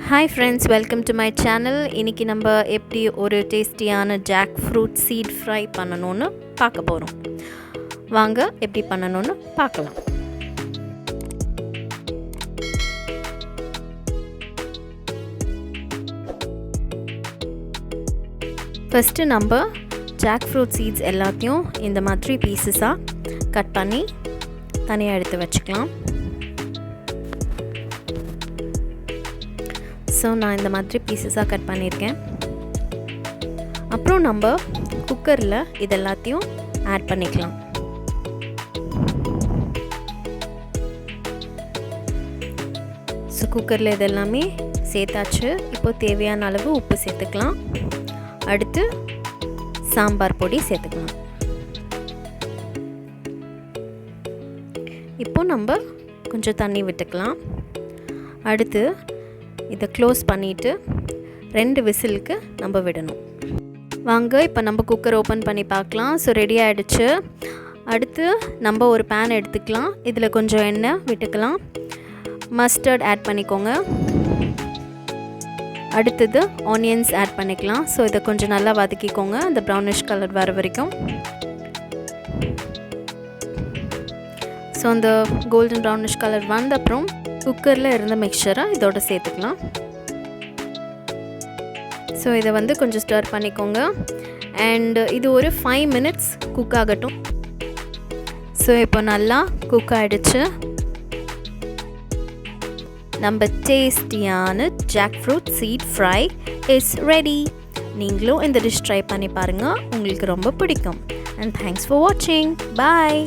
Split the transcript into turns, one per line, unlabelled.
Hi friends, welcome to my channel. இன்னைக்கு நம்ம எப்படி ஒரு டேஸ்டியான ஜாக்ஃப்ரூட் சீட் ஃப்ரை பண்ணனும்னு பார்க்க போறோம். வாங்க எப்படி பண்ணனும்னு பார்க்கலாம். ஃபர்ஸ்ட் நம்ம ஜாக்ஃப்ரூட் சீட்ஸ் எல்லாத்தையும் இந்த மாதிரி பீசஸா கட் பண்ணி தனியா எடுத்து வச்சுக்கலாம். ஸோ நான் இந்த மாதிரி பீசஸாக கட் பண்ணியிருக்கேன். அப்புறம் நம்ம குக்கரில் இதெல்லாத்தையும் ஆட் பண்ணிக்கலாம். ஸோ குக்கரில் இதெல்லாமே சேர்த்தாச்சு. இப்போ தேவையான அளவு உப்பு சேர்த்துக்கலாம். அடுத்து சாம்பார் பொடி சேர்த்துக்கலாம். இப்போ நம்ம கொஞ்சம் தண்ணி விட்டுக்கலாம். அடுத்து இதை க்ளோஸ் பண்ணிவிட்டு 2 விசிலுக்கு நம்ம விடணும். வாங்க இப்போ நம்ம குக்கர் ஓப்பன் பண்ணி பார்க்கலாம். ஸோ ரெடி ஆகிடுச்சு. அடுத்து நம்ம ஒரு பேன் எடுத்துக்கலாம். இதில் கொஞ்சம் எண்ணெய் விட்டுக்கலாம். மஸ்டர்ட் ஆட் பண்ணிக்கோங்க. அடுத்தது ஆனியன்ஸ் ஆட் பண்ணிக்கலாம். ஸோ இதை கொஞ்சம் நல்லா வதக்கிக்கோங்க, அந்த ப்ரௌனிஷ் கலர் வர வரைக்கும். ஸோ அந்த கோல்டன் ப்ரௌனிஷ் கலர் வந்த அப்புறம் குக்கரில் இருந்த மிக்சரை இதோட சேர்த்துக்கலாம். ஸோ இதை கொஞ்சம் ஸ்டர் பண்ணிக்கோங்க. அண்ட் இது ஒரு 5 minutes குக் ஆகட்டும். ஸோ இப்போ நல்லா குக் ஆகிடுச்சு. நம்ம டேஸ்டியான jackfruit seed fry is ready. நீங்களும் இந்த டிஷ் ட்ரை பண்ணி பாருங்கள், உங்களுக்கு ரொம்ப பிடிக்கும். அண்ட் தேங்க்ஸ் ஃபார் வாட்சிங். பாய்.